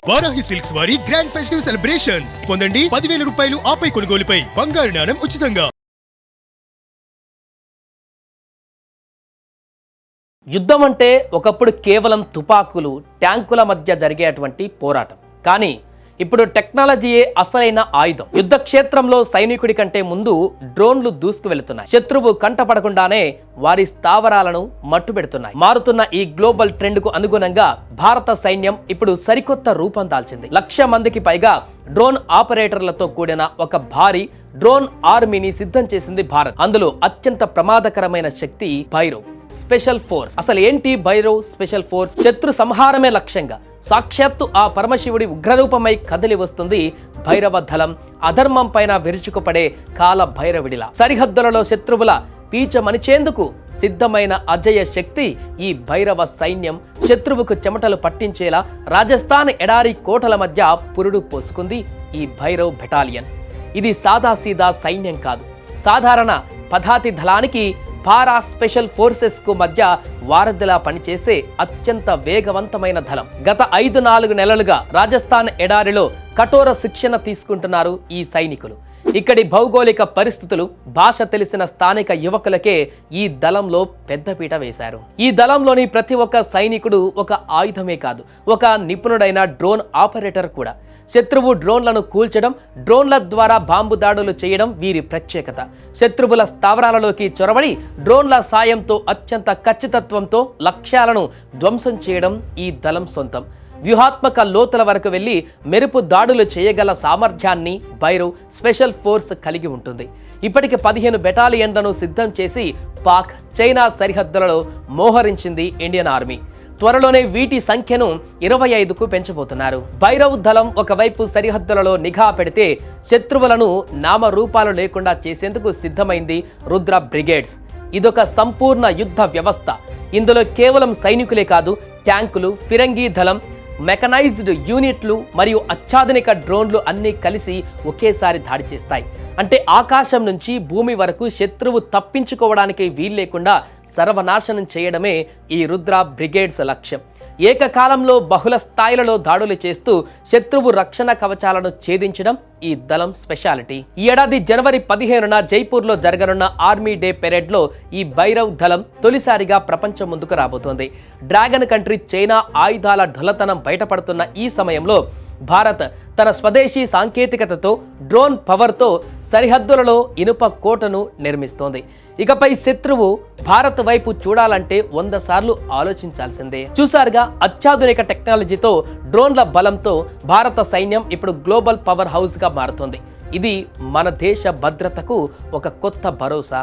Varahi silks వారి grand festive celebrations పొందండి 10,000 రూపాయలు ఆపై కొనుగోలుపై బంగారు నాణెం ఉచితంగా. యుద్ధం అంటే ఒకప్పుడు కేవలం తుపాకులు, ట్యాంకుల మధ్య జరిగేటువంటి పోరాటం. కానీ ఇప్పుడు టెక్నాలజీయే అసలైన ఆయుధం. యుద్ధ క్షేత్రంలో సైనికుడి కంటే ముందు డ్రోన్లు దూసుకు వెళుతున్నాయి. శత్రువు కంటపడకుండానే వారి స్థావరాలను మట్టుబెడుతున్నాయి. మారుతున్న ఈ గ్లోబల్ ట్రెండ్ కు అనుగుణంగా భారత సైన్యం ఇప్పుడు సరికొత్త రూపం దాల్చింది. 1,00,000 మందికి పైగా డ్రోన్ ఆపరేటర్లతో కూడిన ఒక భారీ డ్రోన్ ఆర్మీని సిద్ధం చేసింది భారత్. అందులో అత్యంత ప్రమాదకరమైన శక్తి భైరవ్ స్పెషల్ ఫోర్స్. అసలు ఏంటి భైరవ్ స్పెషల్ ఫోర్స్? శత్రు సంహారమే లక్ష్యంగా సాక్షాత్తు ఆ పరమశివుడి ఉగ్రరూపమై కదిలి వస్తుంది భైరవ దళం. అధర్మం పైన విరుచుకుపడే కాల భైరవుడిలా సరిహద్దులలో శత్రువుల పీచ మనిచేందుకు సిద్ధమైన అజయ శక్తి ఈ భైరవ సైన్యం. శత్రువుకు చెమటలు పట్టించేలా రాజస్థాన్ ఎడారి కోటల మధ్య పురుడు పోసుకుంది ఈ భైరవ్ బెటాలియన్. ఇది సాదాసీదా సైన్యం కాదు. సాధారణ పదాతి దళానికి పారా స్పెషల్ ఫోర్సెస్ కు మధ్య వారధిలా పనిచేసే అత్యంత వేగవంతమైన దళం. గత 5-4 నెలలుగా రాజస్థాన్ ఎడారిలో కఠోర శిక్షణ తీసుకుంటున్నారు ఈ సైనికులు. ఇక్కడి భౌగోళిక పరిస్థితులు, భాష తెలిసిన స్థానిక యువకులకే ఈ దళంలో పెద్దపీట వేశారు. ఈ దళంలోని ప్రతి ఒక్క సైనికుడు ఒక ఆయుధమే కాదు, ఒక నిపుణుడైన డ్రోన్ ఆపరేటర్ కూడా. శత్రువు డ్రోన్లను కూల్చడం, డ్రోన్ల ద్వారా బాంబు దాడులు చేయడం వీరి ప్రత్యేకత. శత్రువుల స్థావరాలలోకి చొరబడి డ్రోన్ల సాయంతో అత్యంత ఖచ్చితత్వంతో లక్ష్యాలను ధ్వంసం చేయడం ఈ దళం సొంతం. వ్యూహాత్మక లోతుల వరకు వెళ్లి మెరుపు దాడులు చేయగల సామర్థ్యాన్ని భైరవ్ స్పెషల్ ఫోర్స్ కలిగి ఉంటుంది. ఇప్పటికి 15 బెటాలియన్లను సిద్ధం చేసి పాక్, చైనా సరిహద్దులలో మోహరించింది ఇండియన్ ఆర్మీ. త్వరలోనే వీటి సంఖ్యను 25కు పెంచబోతున్నారు. భైరవ్ దళం ఒకవైపు సరిహద్దులలో నిఘా పెడితే, శత్రువులను నామరూపాలు లేకుండా చేసేందుకు సిద్ధమైంది రుద్ర బ్రిగేడ్స్. ఇదొక సంపూర్ణ యుద్ధ వ్యవస్థ. ఇందులో కేవలం సైనికులే కాదు, ట్యాంకులు, ఫిరంగి దళం, మెకనైజ్డ్ యూనిట్లు మరియు అత్యాధునిక డ్రోన్లు అన్నీ కలిసి ఒకేసారి దాడి చేస్తాయి. అంటే ఆకాశం నుంచి భూమి వరకు శత్రువు తప్పించుకోవడానికి వీల్లేకుండా సర్వనాశనం చేయడమే ఈ రుద్ర బ్రిగేడ్స్ లక్ష్యం. ఏకకాలంలో బహుళ స్థాయిలలో దాడులు చేస్తూ శత్రువు రక్షణ కవచాలను ఛేదించడం ఈ దళం స్పెషాలిటీ. ఈ ఏడాది జనవరి 15న జైపూర్లో జరగనున్న ఆర్మీ డే పెరేడ్లో ఈ భైరవ్ దళం తొలిసారిగా ప్రపంచం ముందుకు రాబోతోంది. డ్రాగన్ కంట్రీ చైనా ఆయుధాల ఢలతనం బయటపడుతున్న ఈ సమయంలో భారత్ తన స్వదేశీ సాంకేతికతతో, డ్రోన్ పవర్తో సరిహద్దులలో ఇనుప కోటను నిర్మిస్తోంది. ఇకపై శత్రువు భారత్ వైపు చూడాలంటే 100 సార్లు ఆలోచించాల్సిందే. చూసారుగా, అత్యాధునిక టెక్నాలజీతో, డ్రోన్ల బలంతో భారత సైన్యం ఇప్పుడు గ్లోబల్ పవర్ హౌస్గా మారుతోంది. ఇది మన దేశ భద్రతకు ఒక కొత్త భరోసా.